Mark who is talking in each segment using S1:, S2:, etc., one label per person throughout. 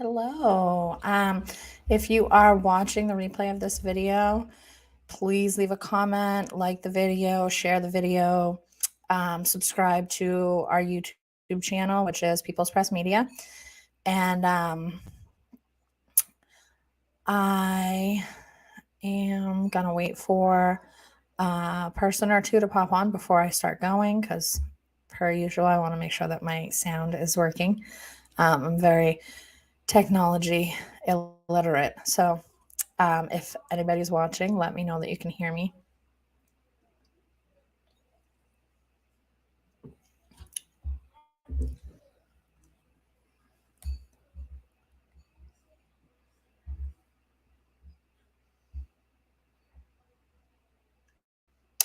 S1: Hello. If you are watching the replay of this video, please leave a comment, like the video, share the video, subscribe to our YouTube channel, which is People's Press Media. And I am going to wait for a person or two to pop on before I start going because, per usual, I want to make sure that my sound is working. I'm very technology illiterate. So if anybody's watching, let me know that you can hear me.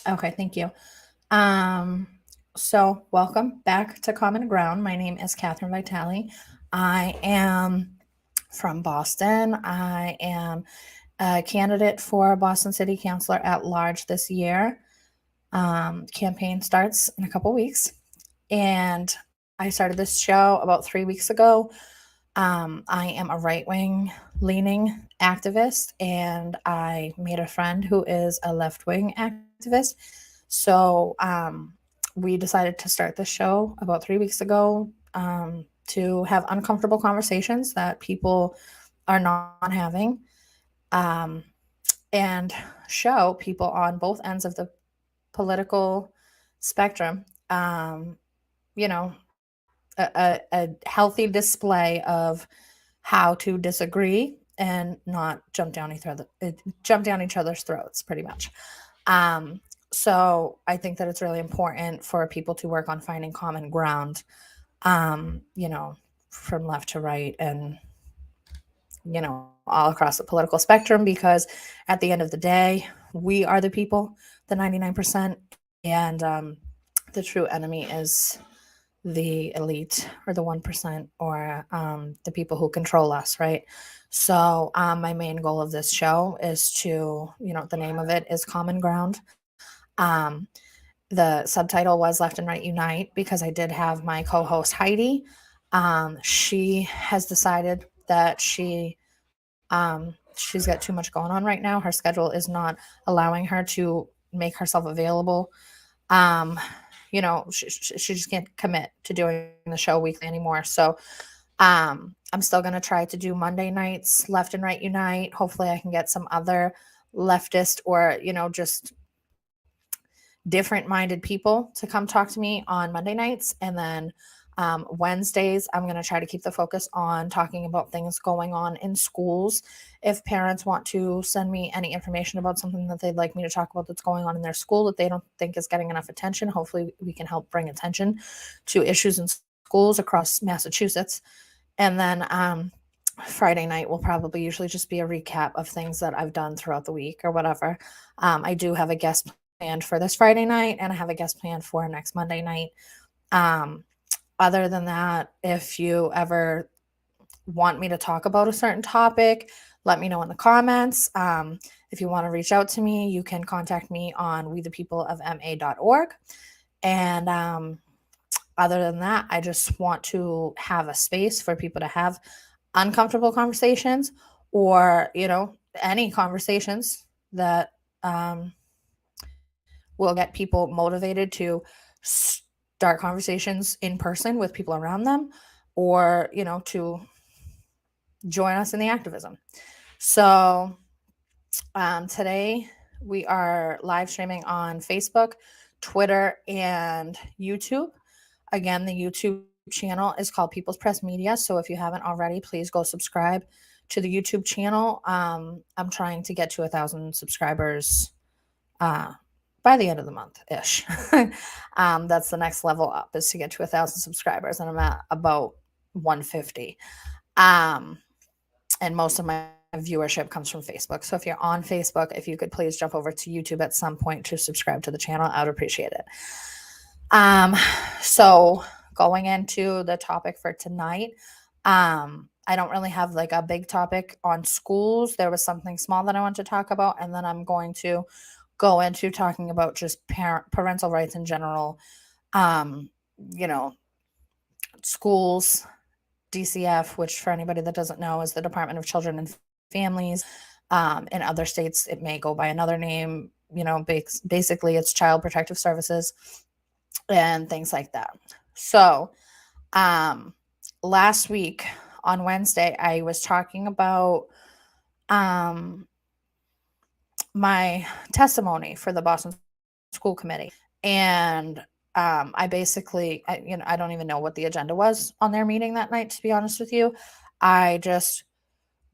S1: Okay, thank you. So welcome back to Common Ground. My name is Catherine Vitale. I am from Boston. I am a candidate for Boston City Councilor at Large this year. Campaign starts in a couple weeks, and I started this show about 3 weeks ago. I am a right-wing leaning activist, and I made a friend who is a left-wing activist. So we decided to start the show about 3 weeks ago to have uncomfortable conversations that people are not having, and show people on both ends of the political spectrum, a healthy display of how to disagree and not jump down each other's throats, pretty much. So I think that it's really important for people to work on finding common ground, from left to right and, all across the political spectrum, because at the end of the day, we are the people, the 99%, and the true enemy is the elite or the 1% or the people who control us, right? So my main goal of this show is to, the name of it is Common Ground. The subtitle was Left and Right Unite because I did have my co-host Heidi. She has decided that she's got too much going on right now. Her schedule is not allowing her to make herself available. She just can't commit to doing the show weekly anymore. So I'm still going to try to do Monday nights, Left and Right Unite. Hopefully I can get some other leftist or, just different minded people to come talk to me on Monday nights. And then Wednesdays, I'm going to try to keep the focus on talking about things going on in schools. If parents want to send me any information about something that they'd like me to talk about that's going on in their school that they don't think is getting enough attention, hopefully we can help bring attention to issues in schools across Massachusetts. And then Friday night will probably usually just be a recap of things that I've done throughout the week or whatever. I do have a guest planned for this Friday night, and I have a guest planned for next Monday night. Other than that, if you ever want me to talk about a certain topic, let me know in the comments. If you want to reach out to me, you can contact me on wethepeopleofma.org. And other than that, I just want to have a space for people to have uncomfortable conversations or, any conversations that will get people motivated to start conversations in person with people around them or, to join us in the activism. So today we are live streaming on Facebook, Twitter, and YouTube. Again, the YouTube channel is called People's Press Media. So if you haven't already, please go subscribe to the YouTube channel. I'm trying to get to 1,000 subscribers by the end of the month-ish. That's the next level up, is to get to 1,000 subscribers, and I'm at about 150. And most of my viewership comes from Facebook. So if you're on Facebook, if you could please jump over to YouTube at some point to subscribe to the channel, I would appreciate it. So going into the topic for tonight, I don't really have like a big topic on schools. There was something small that I want to talk about, and then I'm going to go into talking about just parental rights in general, schools, DCF, which for anybody that doesn't know is the Department of Children and Families. In other states, it may go by another name. Basically, it's Child Protective Services and things like that. So, last week on Wednesday, I was talking about my testimony for the Boston School Committee. And I basically, I don't even know what the agenda was on their meeting that night, to be honest with you. I just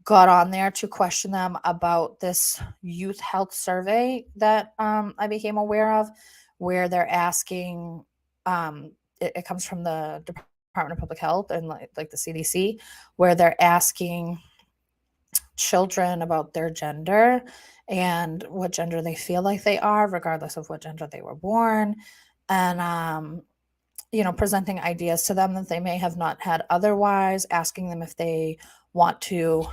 S1: got on there to question them about this youth health survey that I became aware of, where they're asking, it comes from the Department of Public Health and like the CDC, where they're asking children about their gender and what gender they feel like they are, regardless of what gender they were born, and presenting ideas to them that they may have not had otherwise, asking them if they want to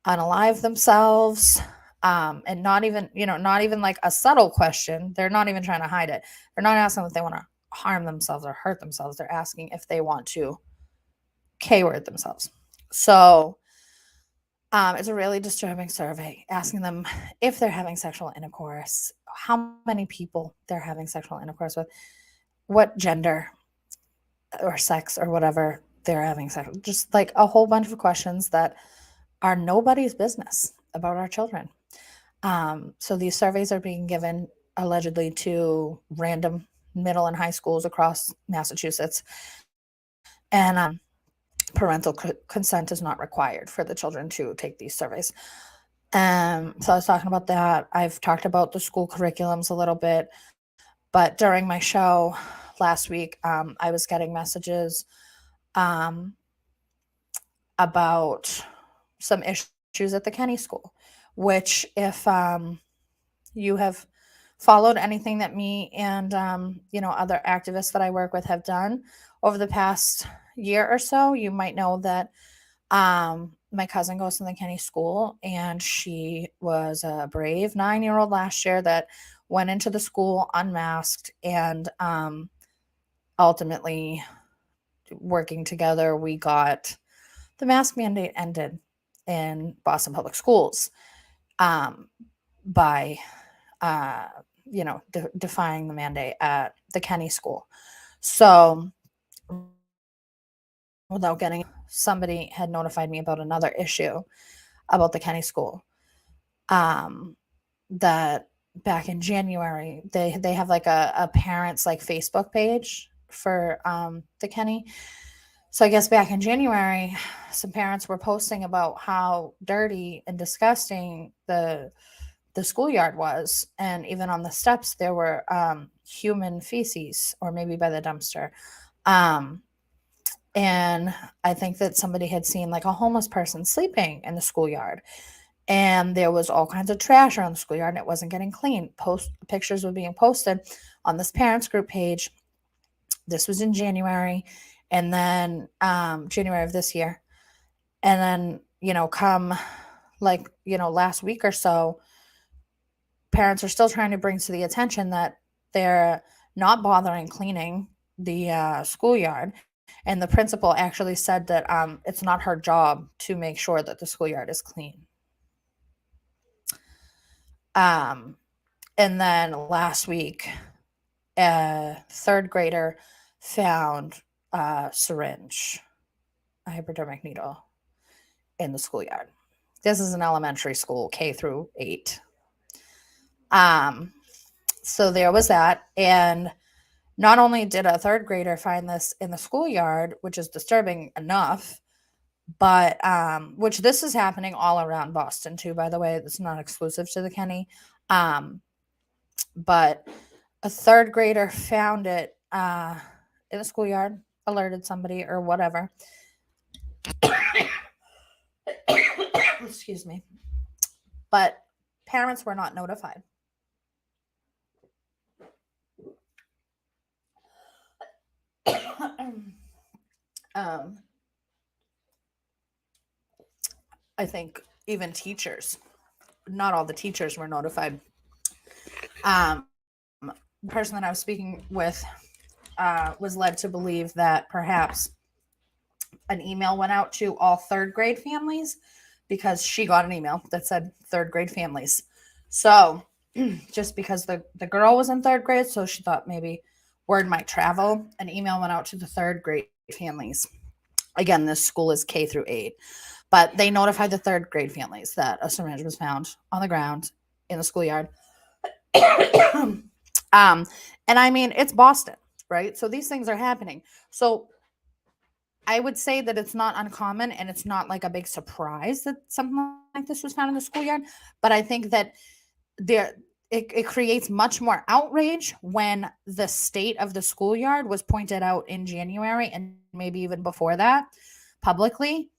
S1: unalive themselves, and not even like a subtle question. They're not even trying to hide it. They're not asking if they want to harm themselves or hurt themselves. They're asking if they want to K-word themselves. So it's a really disturbing survey, asking them if they're having sexual intercourse, how many people they're having sexual intercourse with, what gender or sex or whatever they're having sex, just like a whole bunch of questions that are nobody's business about our children. So these surveys are being given allegedly to random middle and high schools across Massachusetts, and parental consent is not required for the children to take these surveys. So I was talking about that. I've talked about the school curriculums a little bit, but during my show last week, I was getting messages about some issues at the Kenny School, which if you have followed anything that me and other activists that I work with have done over the past year or so, you might know that my cousin goes to the Kenny School, and she was a brave 9-year-old last year that went into the school unmasked, and ultimately working together, we got the mask mandate ended in Boston Public Schools by defying the mandate at the Kenny School. So without getting, somebody had notified me about another issue about the Kenny School, that back in January, they have like a parents like Facebook page for the Kenny. So I guess back in January, some parents were posting about how dirty and disgusting the schoolyard was, and even on the steps there were human feces, or maybe by the dumpster. And I think that somebody had seen like a homeless person sleeping in the schoolyard, and there was all kinds of trash around the schoolyard, and it wasn't getting cleaned. Pictures were being posted on this parents group page. This was in January, and then January of this year. And then, come like, last week or so, parents are still trying to bring to the attention that they're not bothering cleaning the schoolyard. And the principal actually said that it's not her job to make sure that the schoolyard is clean. And then last week, a third grader found a syringe, a hypodermic needle, in the schoolyard. This is an elementary school, K through 8. So there was that. And not only did a third grader find this in the schoolyard, which is disturbing enough, but which this is happening all around Boston too, by the way. It's not exclusive to the Kenny. But a third grader found it in the schoolyard, alerted somebody or whatever. Excuse me. But parents were not notified. I think even teachers, not all the teachers were notified. The person that I was speaking with was led to believe that perhaps an email went out to all third grade families because she got an email that said third grade families. So just because the girl was in third grade, so she thought maybe word might travel. An email went out to the third grade families. Again, this school is K through 8, but they notified the third grade families that a syringe was found on the ground in the schoolyard. And I mean, it's Boston, right? So these things are happening. So I would say that it's not uncommon and it's not like a big surprise that something like this was found in the schoolyard. But I think that there it creates much more outrage when the state of the schoolyard was pointed out in January and maybe even before that publicly,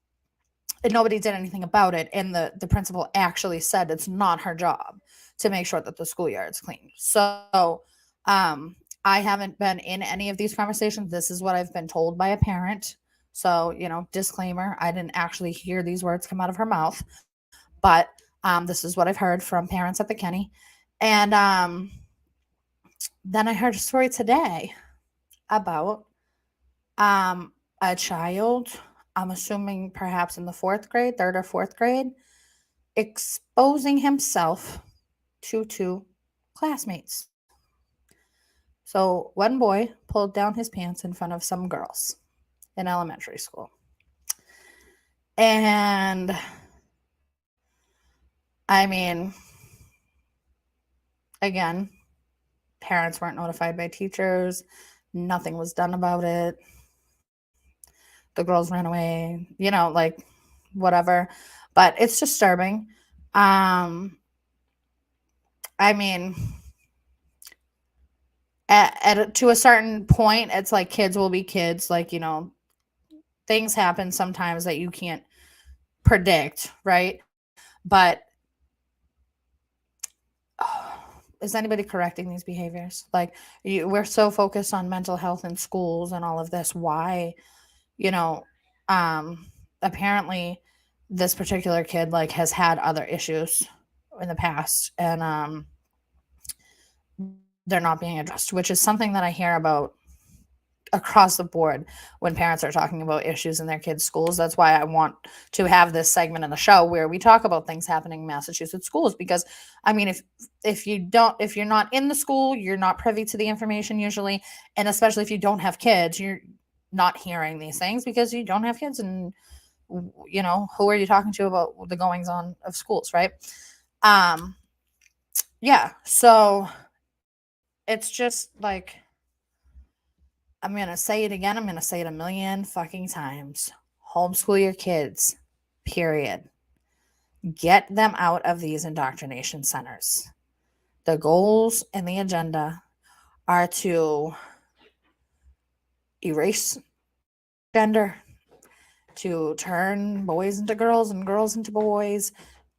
S1: and nobody did anything about it. And the principal actually said it's not her job to make sure that the schoolyard's clean. So I haven't been in any of these conversations. This is what I've been told by a parent. So, disclaimer, I didn't actually hear these words come out of her mouth, but this is what I've heard from parents at the Kenny. And then I heard a story today about a child, I'm assuming perhaps in the third or fourth grade, exposing himself to 2 classmates. So one boy pulled down his pants in front of some girls in elementary school. And I mean, again, parents weren't notified by teachers. Nothing was done about it. The girls ran away, like whatever. But it's disturbing. I mean, to a certain point, it's like kids will be kids. Like, things happen sometimes that you can't predict, right? But is anybody correcting these behaviors? Like, we're so focused on mental health in schools and all of this. Why, apparently this particular kid like has had other issues in the past, and they're not being addressed, which is something that I hear about across the board when parents are talking about issues in their kids' schools. That's why I want to have this segment in the show where we talk about things happening in Massachusetts schools, because I mean, if you're not in the school, you're not privy to the information usually, and especially if you don't have kids, you're not hearing these things because you don't have kids, and who are you talking to about the goings on of schools, right? Yeah, so it's just like, I'm going to say it again. I'm going to say it a million fucking times. Homeschool your kids, period. Get them out of these indoctrination centers. The goals and the agenda are to erase gender, to turn boys into girls and girls into boys,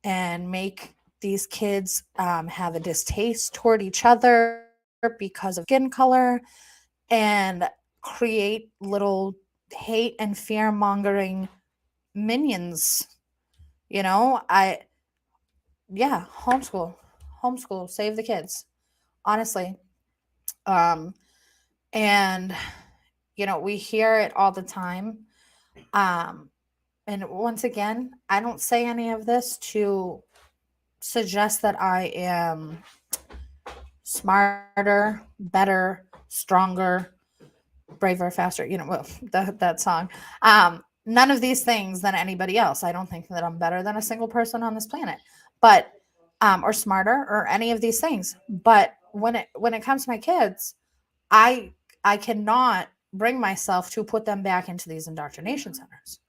S1: and make these kids have a distaste toward each other because of skin color, and create little hate and fear mongering minions. Homeschool, save the kids, honestly. And we hear it all the time. And once again, I don't say any of this to suggest that I am smarter, better, stronger, braver, faster, that song. None of these things than anybody else. I don't think that I'm better than a single person on this planet, but or smarter or any of these things. But when it comes to my kids, I cannot bring myself to put them back into these indoctrination centers.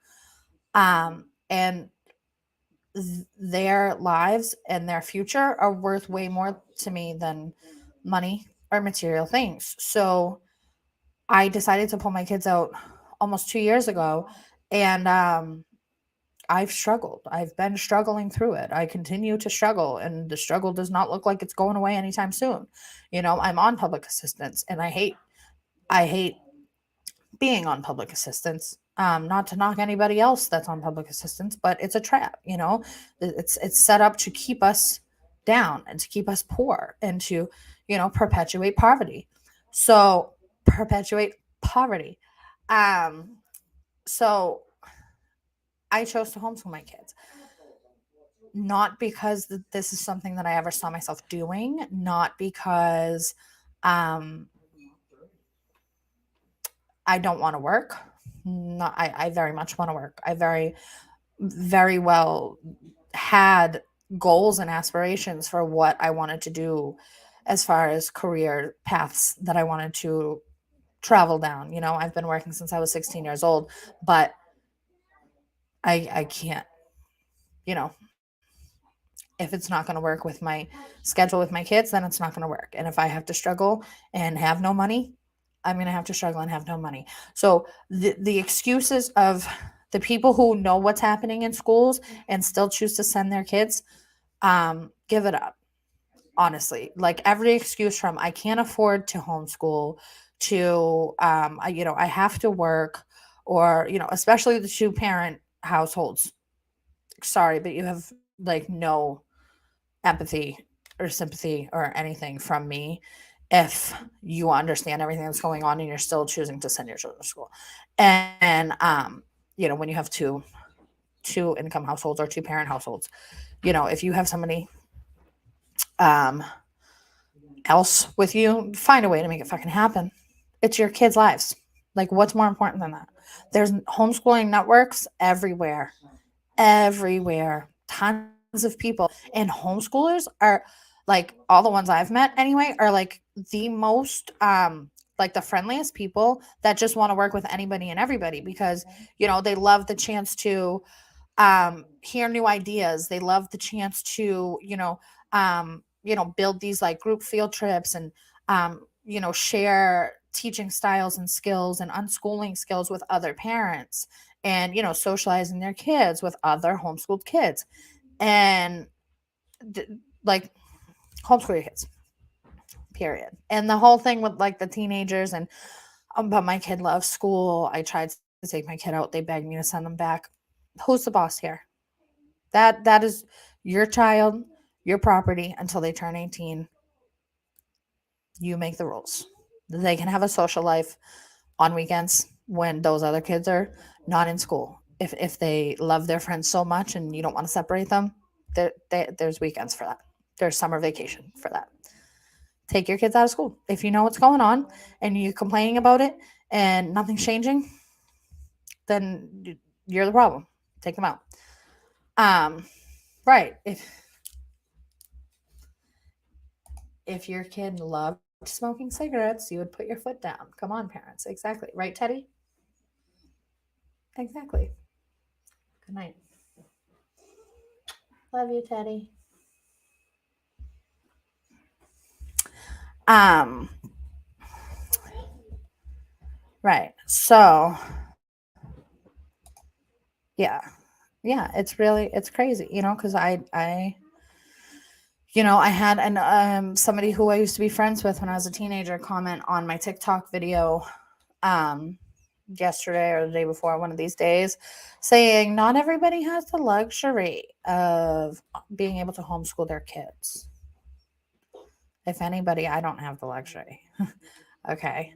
S1: And their lives and their future are worth way more to me than money or material things. So I decided to pull my kids out almost 2 years ago, and I've struggled. I've been struggling through it. I continue to struggle, and the struggle does not look like it's going away anytime soon. I'm on public assistance, and I hate being on public assistance. Not to knock anybody else that's on public assistance, but it's a trap. It's set up to keep us down and to keep us poor and to perpetuate poverty. So I chose to homeschool my kids. Not because this is something that I ever saw myself doing, not because um, I don't want to work. No, I very much want to work. I very well had goals and aspirations for what I wanted to do as far as career paths that I wanted to travel down. I've been working since I was 16 years old, but I can't, you know, if it's not going to work with my schedule with my kids, then it's not going to work. And if I have to struggle and have no money, I'm going to have to struggle and have no money. So the excuses of the people who know what's happening in schools and still choose to send their kids, give it up. Honestly, like every excuse from I can't afford to homeschool to I have to work, or especially the two parent households. Sorry, but you have like no empathy or sympathy or anything from me if you understand everything that's going on and you're still choosing to send your children to school. And when you have two income households or two parent households, if you have somebody um else with you, find a way to make it fucking happen. It's your kids' lives. Like, what's more important than that? There's homeschooling networks everywhere. Tons of people. And homeschoolers are like, all the ones I've met anyway, are like the most like the friendliest people that just want to work with anybody and everybody, because they love the chance to hear new ideas. They love the chance to build these like group field trips and share teaching styles and skills and unschooling skills with other parents, and socializing their kids with other homeschooled kids, and like homeschool your kids, period. And the whole thing with like the teenagers and but my kid loves school. I tried to take my kid out, they begged me to send them back. Who's the boss here? That is your child, your property until they turn 18. You make the rules. They can have a social life on weekends when those other kids are not in school. If they love their friends so much and you don't want to separate them, there's weekends for that. There's summer vacation for that. Take your kids out of school. If you know what's going on and you're complaining about it and nothing's changing, then you're the problem. Take them out. Right. If your kid loved smoking cigarettes, you would put your foot down. Come on, parents. Exactly. Right, Teddy? Exactly. Good night. Love you, Teddy. Um right. So yeah. Yeah, it's crazy, because I had somebody who I used to be friends with when I was a teenager comment on my TikTok video yesterday or the day before, one of these days, saying not everybody has the luxury of being able to homeschool their kids. If anybody, I don't have the luxury. Okay.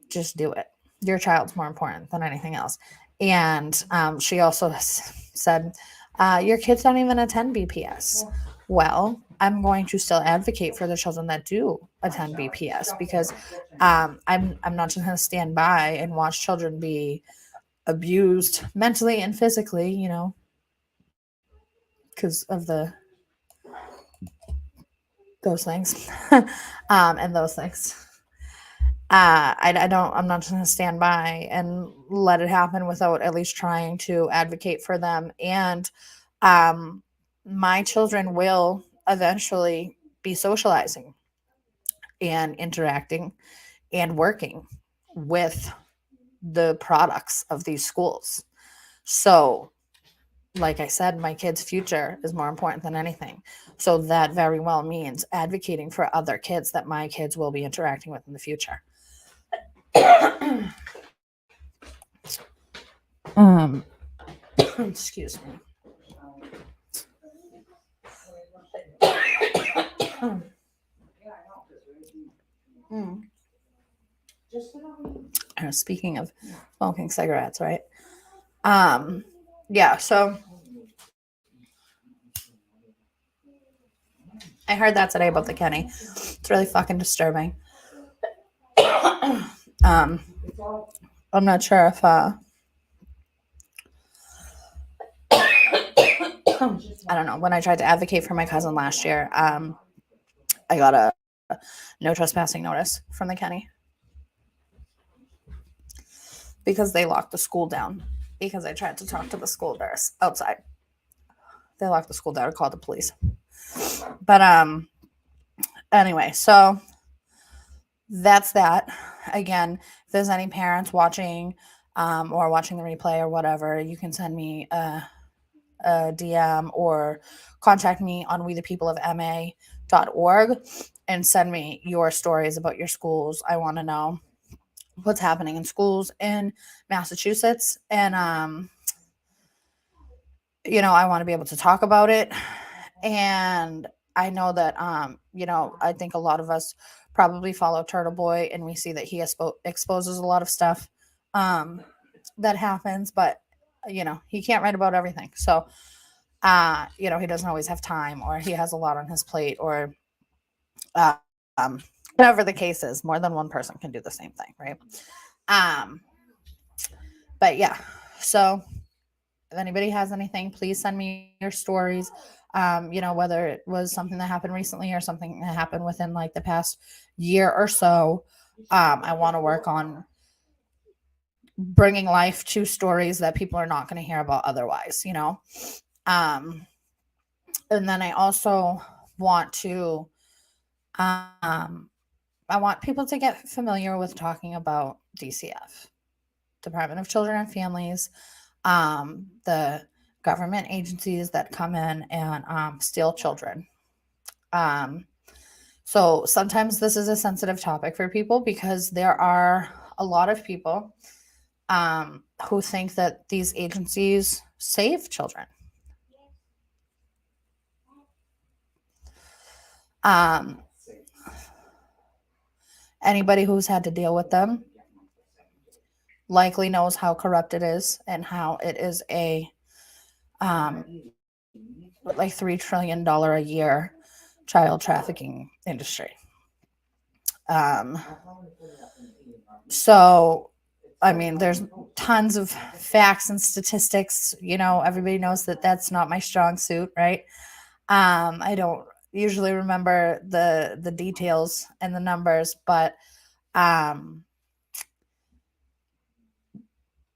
S1: Just do it. Your child's more important than anything else. And she also said, your kids don't even attend BPS. Well, I'm going to still advocate for the children that do attend BPS, because I'm not just going to stand by and watch children be abused mentally and physically, because of those things and those things. I'm not just going to stand by and let it happen without at least trying to advocate for them. And my children will eventually be socializing and interacting and working with the products of these schools. So, like I said, my kids' future is more important than anything. So that very well means advocating for other kids that my kids will be interacting with in the future. um excuse me. Speaking of smoking cigarettes, right? Yeah, so I heard that today about the Kenny. It's really fucking disturbing. um, I'm not sure if I don't know. When I tried to advocate for my cousin last year, I got a no trespassing notice from the Kenny because they locked the school down because I tried to talk to the school nurse outside. They locked the school down and called the police. But anyway, so that's that. Again, if there's any parents watching or watching the replay or whatever, you can send me a DM or contact me on wethepeopleofma.org and send me your stories about your schools. I want to know what's happening in schools in Massachusetts. And, I want to be able to talk about it. And I know that, I think a lot of us probably follow Turtle Boy and we see that he exposes a lot of stuff that happens, but, he can't write about everything. So, he doesn't always have time or he has a lot on his plate or uh, whatever the case is. More than one person can do the same thing, right? Um, but yeah, so if anybody has anything, please send me your stories. Whether it was something that happened recently or something that happened within like the past year or so. I want to work on bringing life to stories that people are not going to hear about otherwise, Um, and then I also want to, I want people to get familiar with talking about DCF, Department of Children and Families, the government agencies that come in and steal children. So sometimes this is a sensitive topic for people because there are a lot of people who think that these agencies save children. Anybody who's had to deal with them likely knows how corrupt it is and how it is a like $3 trillion a year child trafficking industry. So I mean, there's tons of facts and statistics. Everybody knows that that's not my strong suit, right? I don't usually remember the details and the numbers, but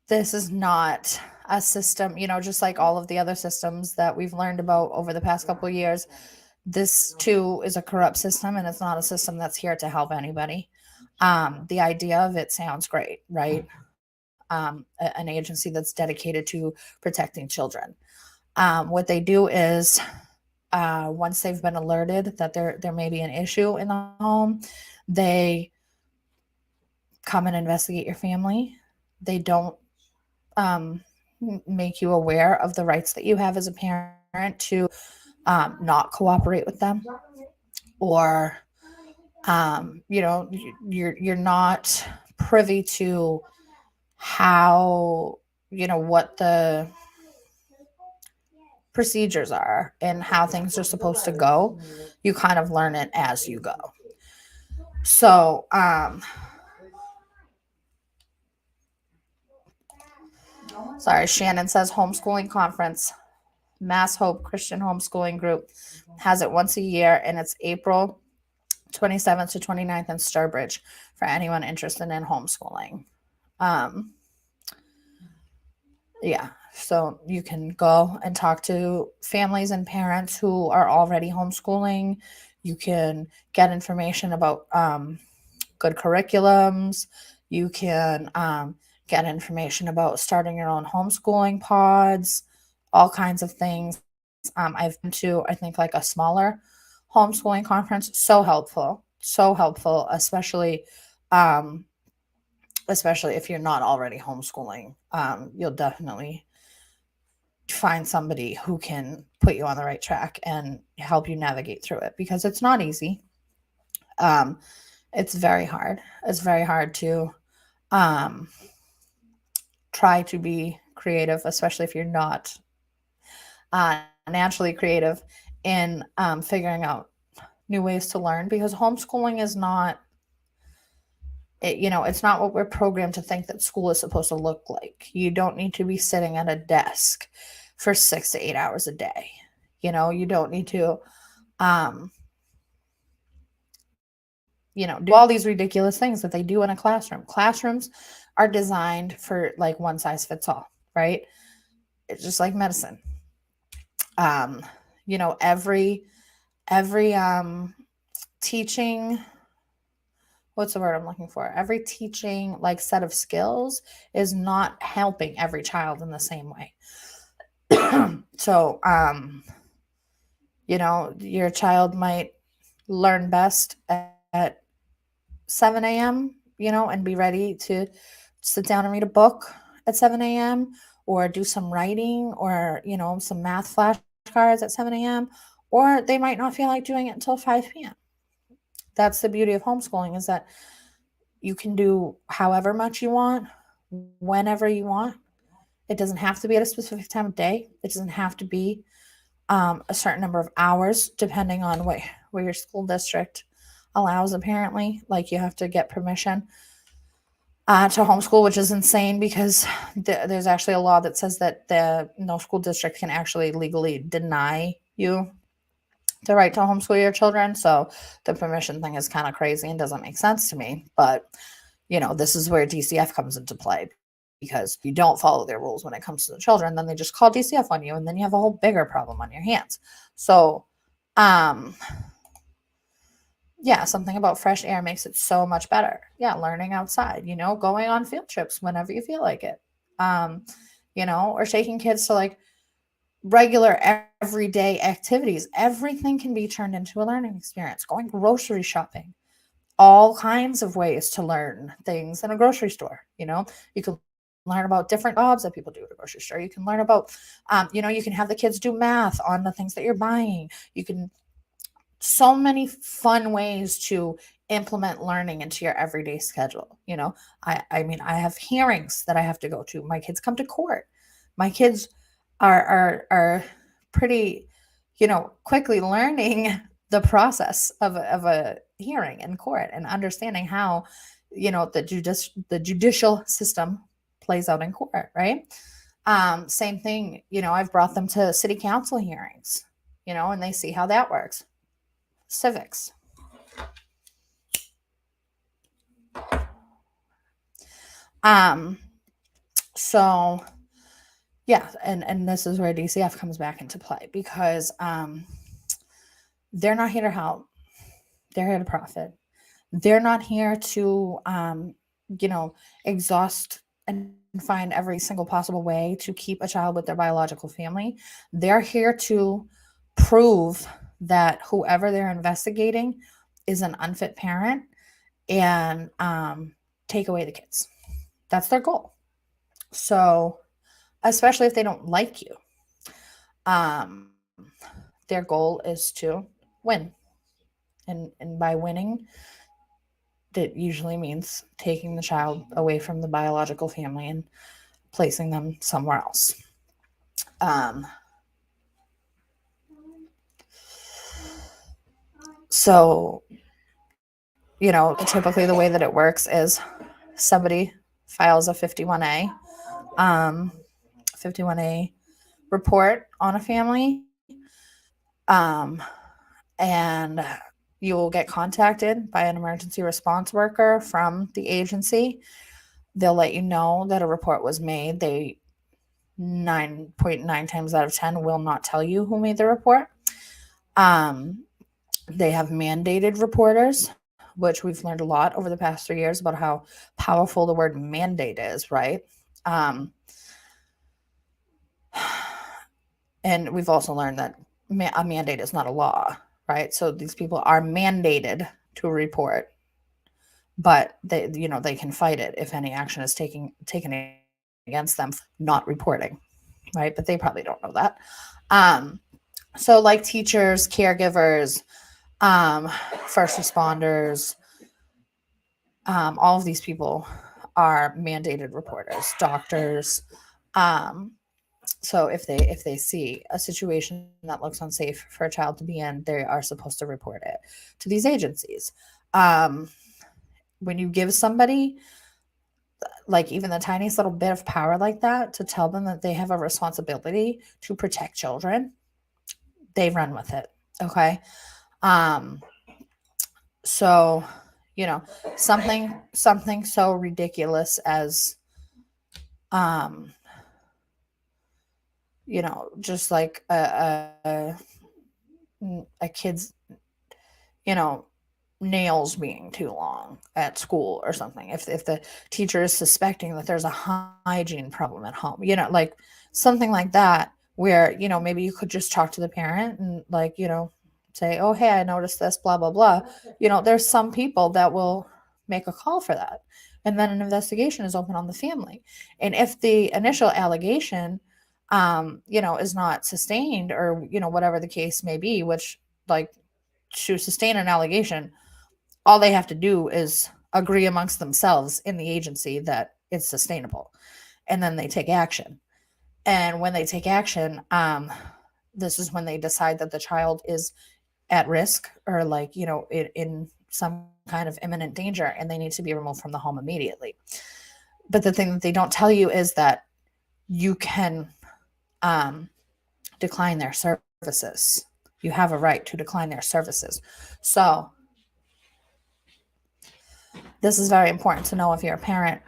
S1: this is not a system, just like all of the other systems that we've learned about over the past couple of years. This too is a corrupt system, and it's not a system that's here to help anybody. The idea of it sounds great, right? An agency that's dedicated to protecting children. What they do is, once they've been alerted that there may be an issue in the home, they come and investigate your family. They don't make you aware of the rights that you have as a parent to not cooperate with them, or you're not privy to how what the procedures are and how things are supposed to go. You kind of learn it as you go. So sorry, Shannon says homeschooling conference, Mass Hope Christian Homeschooling Group has it once a year, and it's April 27th to 29th in Sturbridge for anyone interested in homeschooling. Yeah, so you can go and talk to families and parents who are already homeschooling. You can get information about good curriculums. You can get information about starting your own homeschooling pods, all kinds of things. I've been to, I think, like a smaller homeschooling conference. So helpful, especially if you're not already homeschooling. You'll definitely find somebody who can put you on the right track and help you navigate through it, because it's not easy. It's very hard. It's very hard to try to be creative, especially if you're not naturally creative in figuring out new ways to learn, because homeschooling is not it's not what we're programmed to think that school is supposed to look like. You don't need to be sitting at a desk for 6 to 8 hours a day. You don't need to um do all these ridiculous things that they do in a classroom. Classrooms are designed for like one size fits all, right? It's just like medicine. um every teaching, what's the word I'm looking for, every teaching like set of skills is not helping every child in the same way. So your child might learn best at 7 a.m., and be ready to sit down and read a book at 7 a.m., or do some writing, or some math flashcards at 7 a.m., or they might not feel like doing it until 5 p.m. That's the beauty of homeschooling, is that you can do however much you want, whenever you want. It doesn't have to be at a specific time of day. It doesn't have to be a certain number of hours, depending on where your school district allows. Apparently, like, you have to get permission to homeschool, which is insane, because there's actually a law that says that no school district can actually legally deny you the right to homeschool your children. So the permission thing is kind of crazy and doesn't make sense to me. But this is where DCF comes into play, because if you don't follow their rules when it comes to the children, then they just call DCF on you, and then you have a whole bigger problem on your hands. So yeah, something about fresh air makes it so much better. Yeah, learning outside, going on field trips whenever you feel like it. Or taking kids to like regular everyday activities. Everything can be turned into a learning experience. Going grocery shopping, all kinds of ways to learn things in a grocery store. You can learn about different jobs that people do at a grocery store. You can learn about you can have the kids do math on the things that you're buying. You can, so many fun ways to implement learning into your everyday schedule. I mean, I have hearings that I have to go to. My kids come to court. My kids are pretty quickly learning the process of a hearing in court, and understanding how the judicial system plays out in court, right? Same thing, I've brought them to city council hearings, and they see how that works. Civics. So yeah, and this is where DCF comes back into play, because they're not here to help. They're here to profit. They're not here to exhaust and find every single possible way to keep a child with their biological family. They're here to prove that whoever they're investigating is an unfit parent, and take away the kids. That's their goal. So, especially if they don't like you, their goal is to win. And by winning, that usually means taking the child away from the biological family and placing them somewhere else. So, typically the way that it works is somebody files a 51A, 51A report on a family, and you will get contacted by an emergency response worker from the agency. They'll let you know that a report was made. They 9.9 times out of 10 will not tell you who made the report. They have mandated reporters, which we've learned a lot over the past 3 years about how powerful the word mandate is, right? And we've also learned that a mandate is not a law, right? So these people are mandated to report, but they can fight it if any action is taken against them not reporting, right? But they probably don't know that. So like teachers, caregivers, first responders, all of these people are mandated reporters, doctors, Um, so if they see a situation that looks unsafe for a child to be in, they are supposed to report it to these agencies. Um, when you give somebody like even the tiniest little bit of power like that to tell them that they have a responsibility to protect children, they run with it. Okay. Um, so, you know, something so ridiculous as um, just like a kid's, you know, nails being too long at school or something. If the teacher is suspecting that there's a hygiene problem at home, like something like that, where, maybe you could just talk to the parent and like, say, oh, hey, I noticed this, blah, blah, blah. There's some people that will make a call for that. And then an investigation is open on the family. And if the initial allegation, is not sustained or, whatever the case may be, which like to sustain an allegation, all they have to do is agree amongst themselves in the agency that it's sustainable, and then they take action. And when they take action, this is when they decide that the child is at risk or like, in some kind of imminent danger, and they need to be removed from the home immediately. But the thing that they don't tell you is that you can decline their services. You have a right to decline their services. So this is very important to know if you're a parent,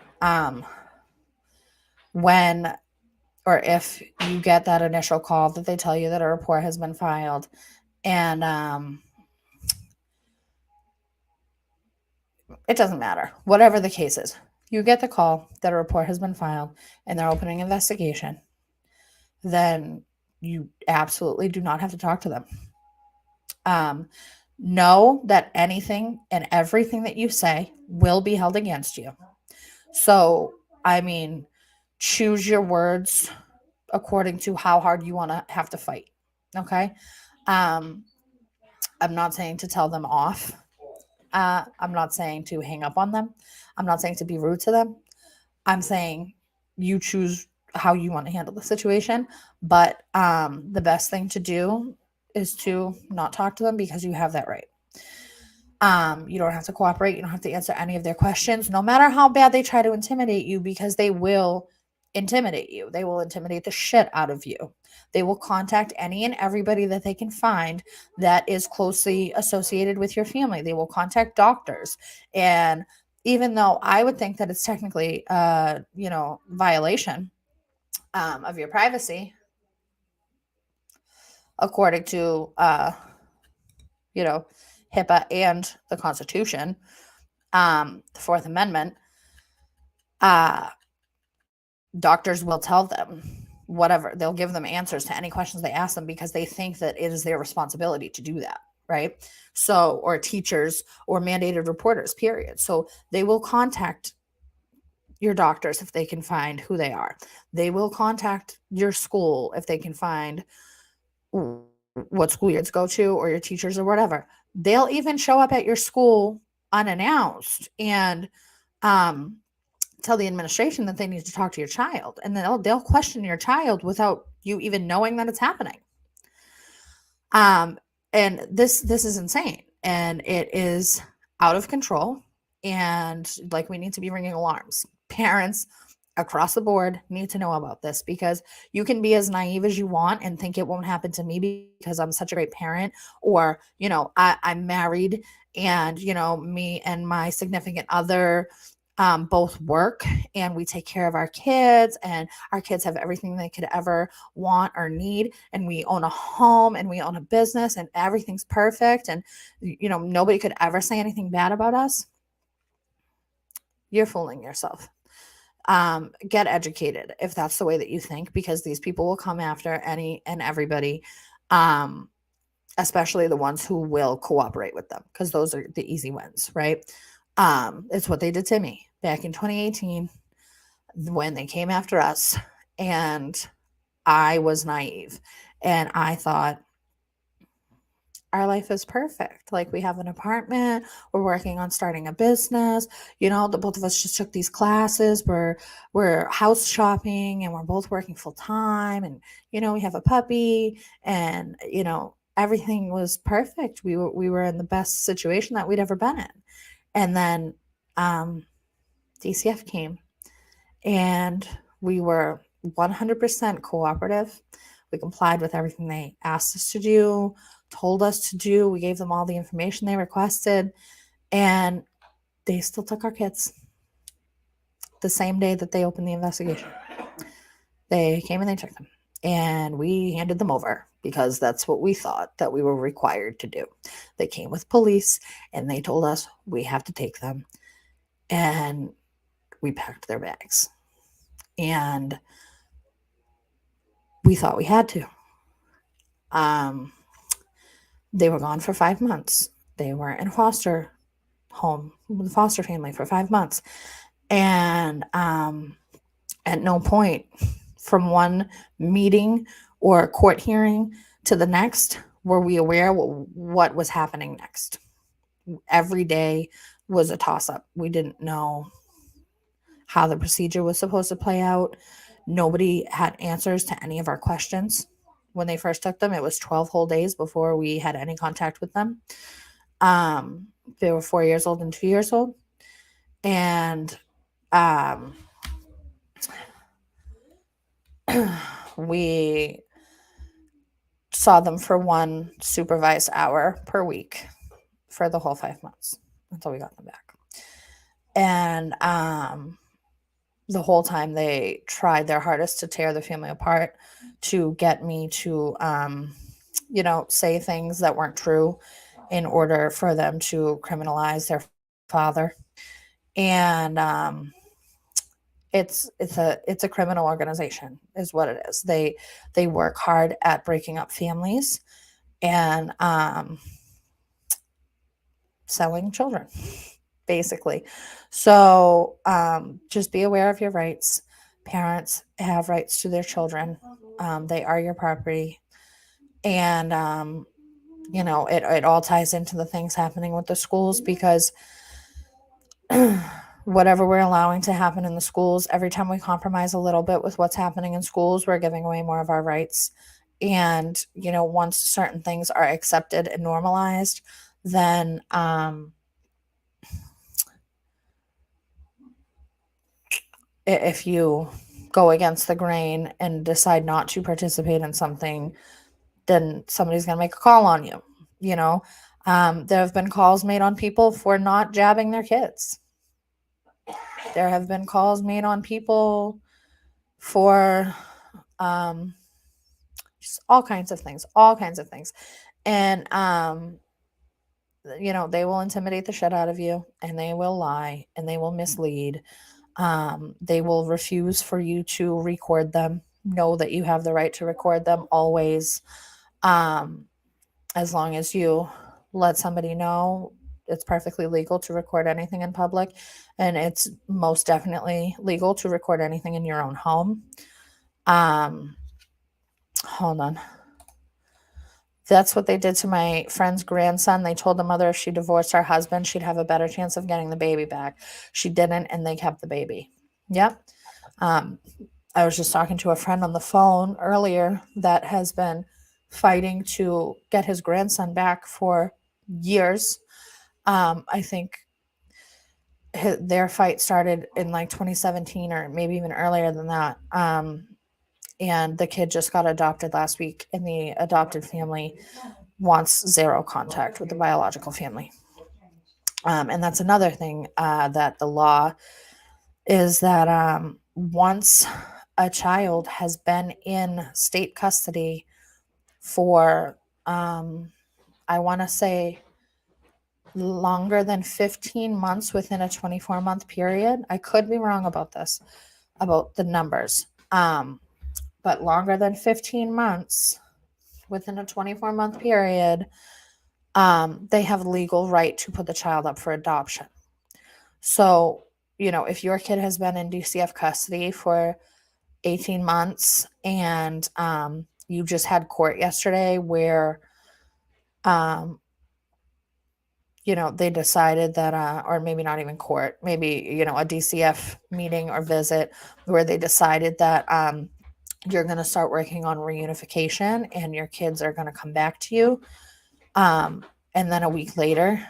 S1: when or if you get that initial call that they tell you that a report has been filed, and it doesn't matter, whatever the case is, you get the call that a report has been filed and they're opening an investigation, then you absolutely do not have to talk to them. Know that anything and everything that you say will be held against you. So, I mean, choose your words according to how hard you want to have to fight. Okay. I'm not saying to tell them off. I'm not saying to hang up on them. I'm not saying to be rude to them. I'm saying you choose how you want to handle the situation. But the best thing to do is to not talk to them, because you have that right. You don't have to cooperate. You don't have to answer any of their questions, no matter how bad they try to intimidate you, because they will intimidate you. They will intimidate the shit out of you. They will contact any and everybody that they can find that is closely associated with your family. They will contact doctors. And even though I would think that it's technically, violation of your privacy, according to, HIPAA and the Constitution, the Fourth Amendment, doctors will tell them whatever. They'll give them answers to any questions they ask them, because they think that it is their responsibility to do that, right? So, or teachers or mandated reporters, period. So they will contact your doctors if they can find who they are. They will contact your school if they can find what school you go to, or your teachers or whatever. They'll even show up at your school unannounced and tell the administration that they need to talk to your child, and then they'll question your child without you even knowing that it's happening. And this is insane, and it is out of control, and like, we need to be ringing alarms. Parents across the board need to know about this, because you can be as naive as you want and think it won't happen to me because I'm such a great parent, or I'm married, and me and my significant other both work, and we take care of our kids, and our kids have everything they could ever want or need, and we own a home, and we own a business, and everything's perfect, and nobody could ever say anything bad about us. You're fooling yourself. Get educated if that's the way that you think, because these people will come after any and everybody, especially the ones who will cooperate with them, because those are the easy wins, right? It's what they did to me back in 2018 when they came after us, and I was naive, and I thought our life is perfect. Like, we have an apartment, we're working on starting a business. The both of us just took these classes. We're house shopping, and we're both working full time, and we have a puppy, and everything was perfect. We were in the best situation that we'd ever been in. And then DCF came, and we were 100% cooperative. We complied with everything they asked us to do, told us to do. We gave them all the information they requested, and they still took our kids the same day that they opened the investigation. They came and they took them, and we handed them over because that's what we thought that we were required to do. They came with police, and they told us we have to take them, and we packed their bags. And we thought we had to. They were gone for 5 months. They were in a foster home with a foster family for 5 months. And at no point from one meeting or court hearing to the next were we aware what was happening next. Every day was a toss-up. We didn't know how the procedure was supposed to play out. Nobody had answers to any of our questions. When they first took them, it was 12 whole days before we had any contact with them. They were 4 years old and 2 years old. And we saw them for one supervised hour per week for the whole 5 months until we got them back. And the whole time they tried their hardest to tear the family apart, to get me to, say things that weren't true in order for them to criminalize their father. And it's a criminal organization is what it is. They work hard at breaking up families and selling children, basically. So just be aware of your rights. Parents have rights to their children. They are your property. And it all ties into the things happening with the schools, because whatever we're allowing to happen in the schools, every time we compromise a little bit with what's happening in schools, we're giving away more of our rights. And once certain things are accepted and normalized, then if you go against the grain and decide not to participate in something, then somebody's going to make a call on you. There have been calls made on people for not jabbing their kids. There have been calls made on people for just all kinds of things. And they will intimidate the shit out of you, and they will lie, and they will mislead. They will refuse for you to record them. Know that you have the right to record them always. As long as you let somebody know, it's perfectly legal to record anything in public, and it's most definitely legal to record anything in your own home. Hold on. That's what they did to my friend's grandson. They told the mother if she divorced her husband, she'd have a better chance of getting the baby back. She didn't, and they kept the baby. Yep. I was just talking to a friend on the phone earlier that has been fighting to get his grandson back for years. I think their fight started in like 2017 or maybe even earlier than that. And the kid just got adopted last week, and the adopted family wants zero contact with the biological family. And that's another thing that the law is that once a child has been in state custody for, I want to say, longer than 15 months within a 24-month period. I could be wrong about this, about the numbers. But longer than 15 months within a 24-month period, they have legal right to put the child up for adoption. So, if your kid has been in DCF custody for 18 months and you just had court yesterday where um, they decided that, or maybe not even court, maybe, a DCF meeting or visit where they decided that you're going to start working on reunification and your kids are going to come back to you. And then a week later,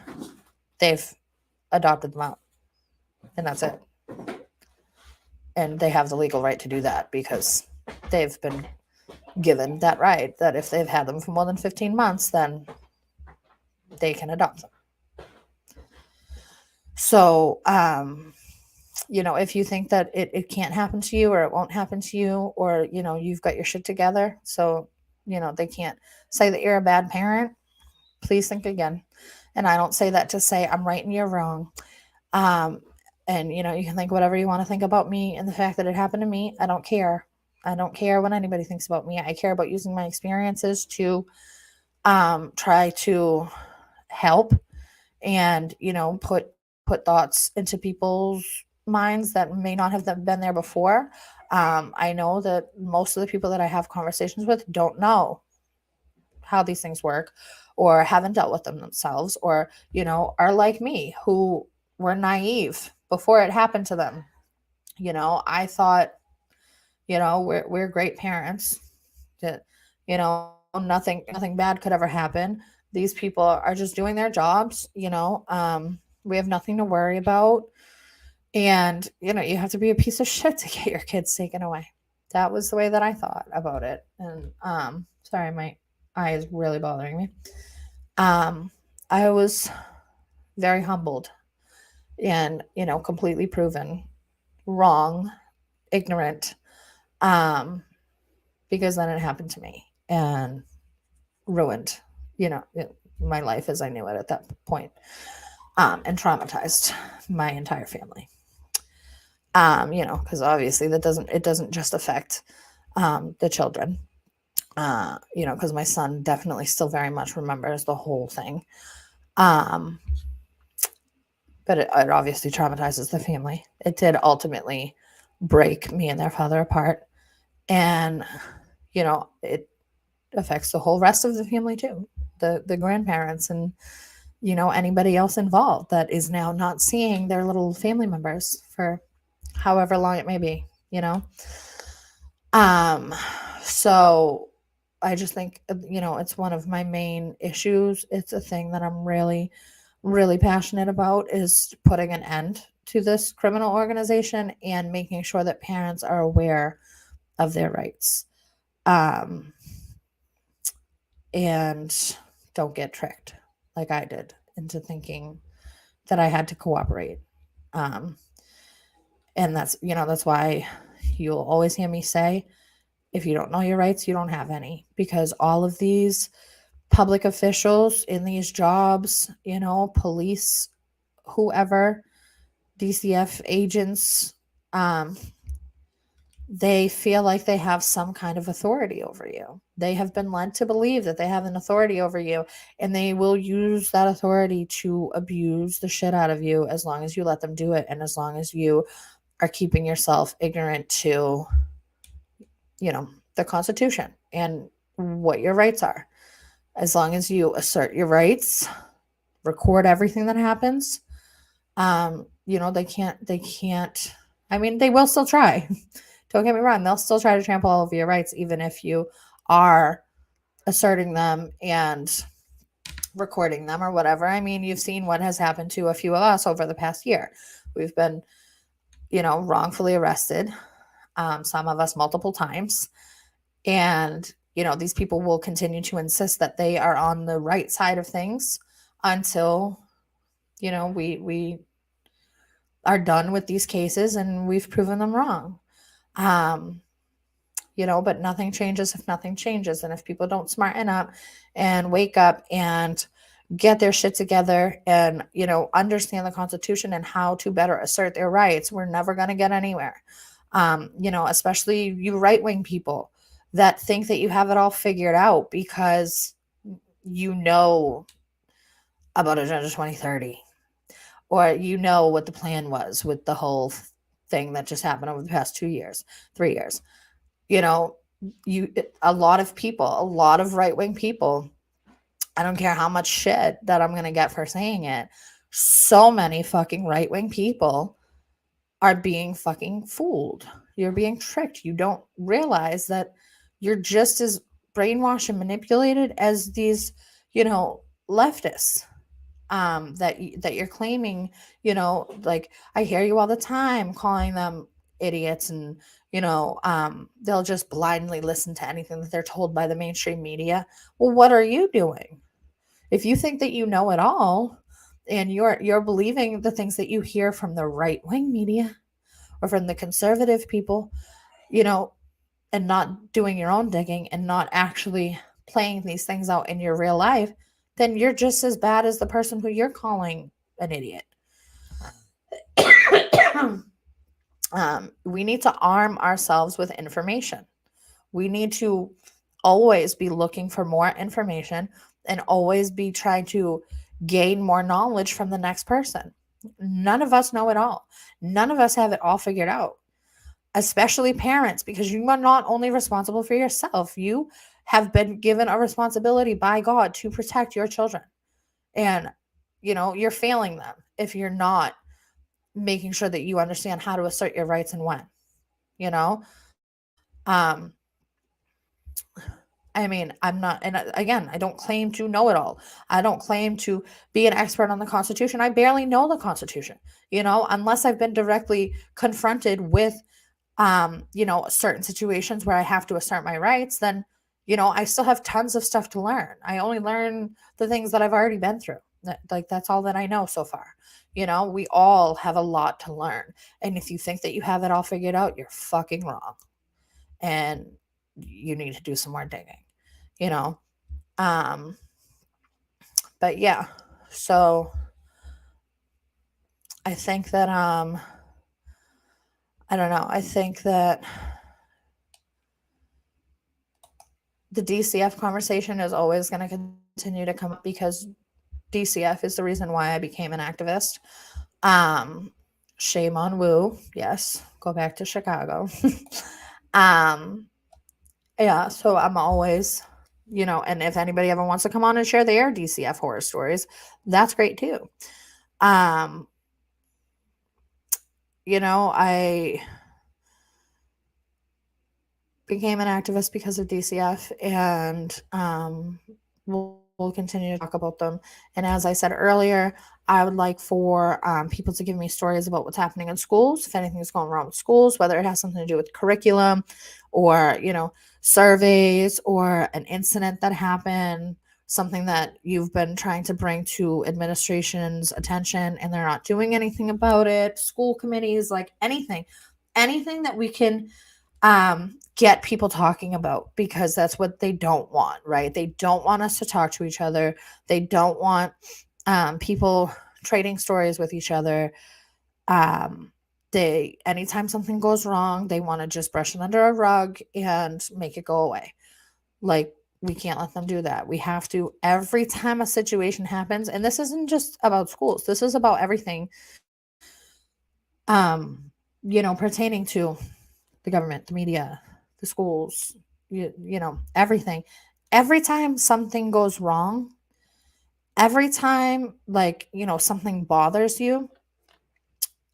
S1: they've adopted them out. And that's it. And they have the legal right to do that because they've been given that right, that if they've had them for more than 15 months, then they can adopt them. So, if you think that it can't happen to you or it won't happen to you, or, you've got your shit together, so, they can't say that you're a bad parent, please think again. And I don't say that to say I'm right and you're wrong. And, you can think whatever you want to think about me and the fact that it happened to me. I don't care. I don't care what anybody thinks about me. I care about using my experiences to try to help and, put thoughts into people's minds that may not have been there before. I know that most of the people that I have conversations with don't know how these things work or haven't dealt with them themselves, or, are like me, who were naive before it happened to them. I thought, we're great parents, that, nothing bad could ever happen. These people are just doing their jobs, we have nothing to worry about. And, you have to be a piece of shit to get your kids taken away. That was the way that I thought about it. And, sorry, my eye is really bothering me. I was very humbled and, completely proven wrong, ignorant, because then it happened to me and ruined, my life as I knew it at that point, and traumatized my entire family. Because obviously it doesn't just affect the children, because my son definitely still very much remembers the whole thing. But it obviously traumatizes the family. It did ultimately break me and their father apart. And, it affects the whole rest of the family too. The grandparents and, anybody else involved that is now not seeing their little family members for however long it may be, So I just think, it's one of my main issues. It's a thing that I'm really, really passionate about, is putting an end to this criminal organization and making sure that parents are aware of their rights. And don't get tricked like I did into thinking that I had to cooperate. And that's why you'll always hear me say, if you don't know your rights, you don't have any, because all of these public officials in these jobs, police, whoever, DCF agents, they feel like they have some kind of authority over you. They have been led to believe that they have an authority over you, and they will use that authority to abuse the shit out of you as long as you let them do it, and as long as you are keeping yourself ignorant to, the Constitution and what your rights are. As long as you assert your rights, record everything that happens, they can't, I mean, they will still try. Don't get me wrong. They'll still try to trample all over your rights, even if you are asserting them and recording them or whatever. I mean, you've seen what has happened to a few of us over the past year. We've been, wrongfully arrested, some of us multiple times. And, these people will continue to insist that they are on the right side of things until, we are done with these cases and we've proven them wrong. But nothing changes if nothing changes. And if people don't smarten up and wake up and get their shit together and, understand the Constitution and how to better assert their rights, we're never going to get anywhere. Especially you right-wing people that think that you have it all figured out because about Agenda 2030, or what the plan was with the whole thing that just happened over the past 3 years. A lot of right-wing people I don't care how much shit that I'm going to get for saying it. So many fucking right-wing people are being fucking fooled. You're being tricked. You don't realize that you're just as brainwashed and manipulated as these, leftists that you're claiming, like I hear you all the time calling them idiots, and they'll just blindly listen to anything that they're told by the mainstream media. Well, what are you doing? If you think that you know it all and you're believing the things that you hear from the right wing media or from the conservative people, you know, and not doing your own digging and not actually playing these things out in your real life, then you're just as bad as the person who you're calling an idiot. We need to arm ourselves with information. We need to always be looking for more information and always be trying to gain more knowledge from the next person. None of us know it all. None of us have it all figured out, especially parents, because you are not only responsible for yourself, you have been given a responsibility by God to protect your children. And, you're failing them if you're not making sure that you understand how to assert your rights and when, you know? Um, I mean, I'm not, and again, I don't claim to know it all. I don't claim to be an expert on the Constitution. I barely know the Constitution, unless I've been directly confronted with, certain situations where I have to assert my rights, then, I still have tons of stuff to learn. I only learn the things that I've already been through. Like, that's all that I know so far. We all have a lot to learn. And if you think that you have it all figured out, you're fucking wrong. And you need to do some more digging, you know? Um, but yeah, so I think that, I don't know. I think that the DCF conversation is always going to continue to come up because DCF is the reason why I became an activist. Shame on Woo. Yes. Go back to Chicago. Yeah. So I'm always, and if anybody ever wants to come on and share their DCF horror stories, that's great too. I became an activist because of DCF, and we'll continue to talk about them. And as I said earlier, I would like for people to give me stories about what's happening in schools, if anything is going wrong with schools, whether it has something to do with curriculum or, surveys or an incident that happened, something that you've been trying to bring to administration's attention and they're not doing anything about it, school committees, like anything that we can get people talking about, because that's what they don't want, right? They don't want us to talk to each other. They don't want people trading stories with each other. Anytime something goes wrong, they want to just brush it under a rug and make it go away. Like, we can't let them do that. We have to, every time a situation happens, and this isn't just about schools, this is about everything, pertaining to the government, the media, the schools, everything. Every time something goes wrong, every time, something bothers you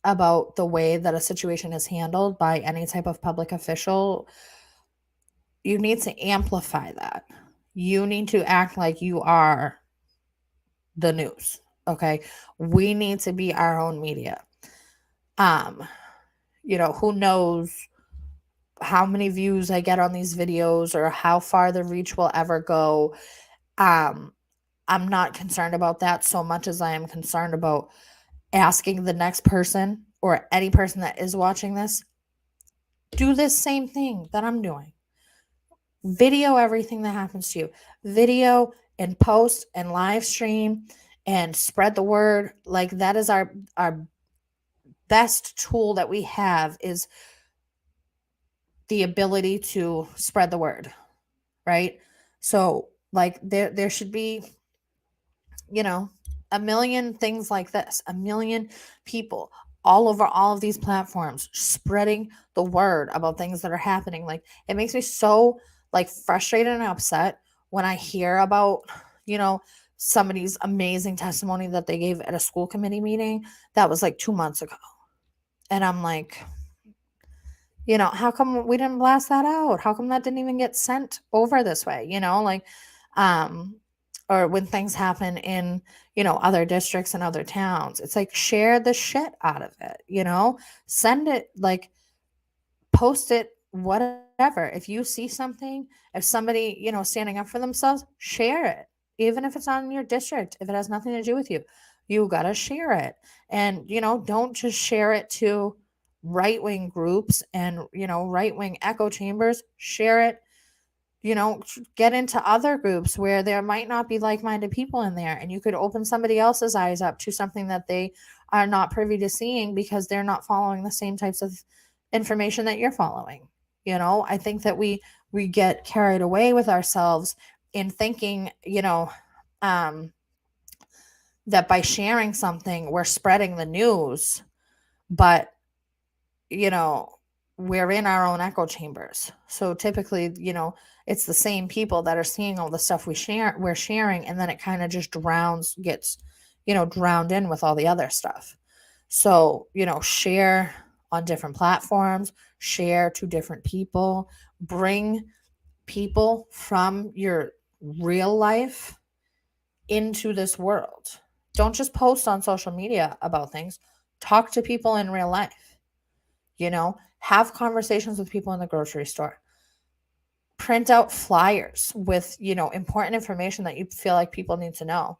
S1: about the way that a situation is handled by any type of public official, you need to amplify that. You need to act like you are the news. Okay. We need to be our own media. Who knows how many views I get on these videos or how far the reach will ever go. I'm not concerned about that so much as I am concerned about asking the next person or any person that is watching this, do this same thing that I'm doing. Video everything that happens to you. Video and post and live stream and spread the word. Like, that is our best tool that we have, is the ability to spread the word, right? So, like, there should be, a million things like this, a million people all over all of these platforms spreading the word about things that are happening. Like, it makes me so, like, frustrated and upset when I hear about, somebody's amazing testimony that they gave at a school committee meeting that was like 2 months ago. And I'm like, how come we didn't blast that out? How come that didn't even get sent over this way? Um, or when things happen in, other districts and other towns, it's like share the shit out of it, send it, like post it, whatever. If you see something, if somebody, standing up for themselves, share it. Even if it's not in your district, if it has nothing to do with you, you got to share it. And, don't just share it to right-wing groups and, right-wing echo chambers. Share it, get into other groups where there might not be like-minded people in there, and you could open somebody else's eyes up to something that they are not privy to seeing because they're not following the same types of information that you're following. I think that we get carried away with ourselves in thinking, that by sharing something, we're spreading the news, but, we're in our own echo chambers. So typically, it's the same people that are seeing all the stuff we're sharing, and then it kind of just gets, drowned in with all the other stuff. So, share on different platforms, share to different people, bring people from your real life into this world. Don't just post on social media about things. Talk to people in real life. Have conversations with people in the grocery store. Print out flyers with, important information that you feel like people need to know,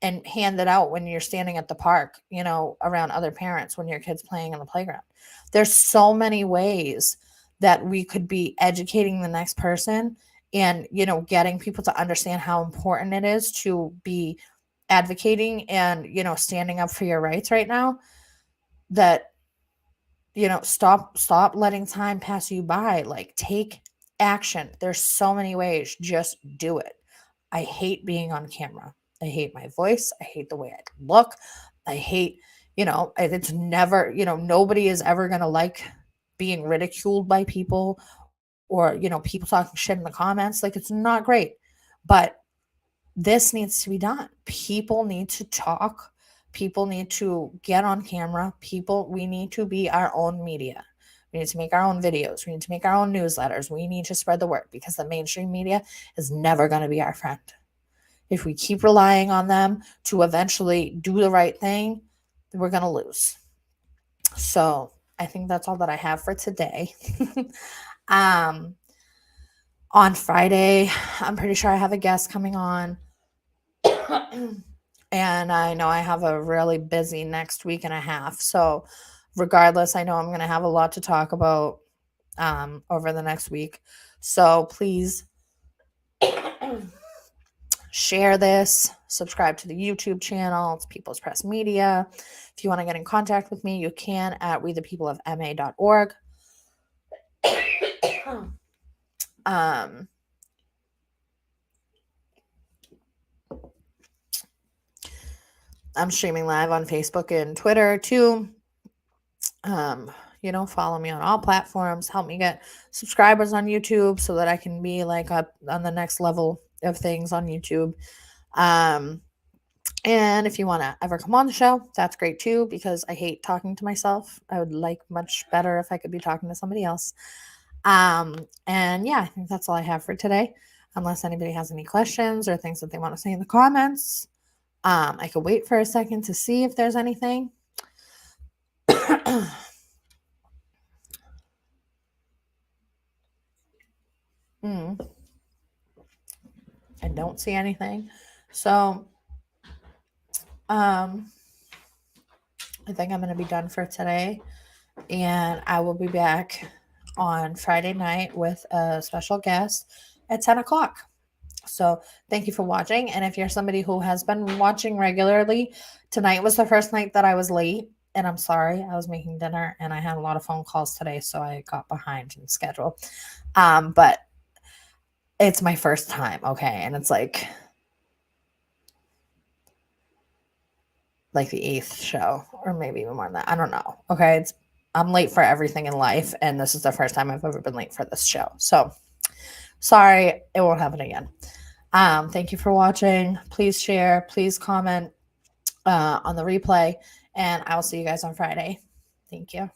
S1: and hand it out when you're standing at the park, around other parents when your kid's playing in the playground. There's so many ways that we could be educating the next person and, getting people to understand how important it is to be advocating and, standing up for your rights right now. That, stop letting time pass you by. Like, take action. There's so many ways. Just do it. I hate being on camera. I hate my voice. I hate the way I look. I hate, it's never, nobody is ever going to like being ridiculed by people, or, people talking shit in the comments. Like, it's not great, but this needs to be done. People need to talk. People need to get on camera. We need to be our own media. We need to make our own videos. We need to make our own newsletters. We need to spread the word, because the mainstream media is never going to be our friend. If we keep relying on them to eventually do the right thing, we're going to lose. So I think that's all that I have for today. On Friday, I'm pretty sure I have a guest coming on. And I know I have a really busy next week and a half. So regardless, I know I'm going to have a lot to talk about over the next week. So please share this, subscribe to the YouTube channel. It's People's Press Media. If you want to get in contact with me, you can at wethepeopleofma.org. I'm streaming live on Facebook and Twitter too. Follow me on all platforms. Help me get subscribers on YouTube so that I can be like up on the next level of things on YouTube. And if you want to ever come on the show, that's great too, because I hate talking to myself. I would like much better if I could be talking to somebody else. And yeah, I think that's all I have for today. Unless anybody has any questions or things that they want to say in the comments. I could wait for a second to see if there's anything. I don't see anything. So, I think I'm going to be done for today, and I will be back on Friday night with a special guest at 10 o'clock. So thank you for watching. And if you're somebody who has been watching regularly, tonight was the first night that I was late, and I'm sorry. I was making dinner and I had a lot of phone calls today, so I got behind in schedule. But it's my first time, okay? And it's like the 8th show, or maybe even more than that. I don't know. Okay. I'm late for everything in life, and this is the first time I've ever been late for this show. So sorry, it won't happen again. Thank you for watching. Please share, please comment on the replay, and I will see you guys on Friday. Thank you.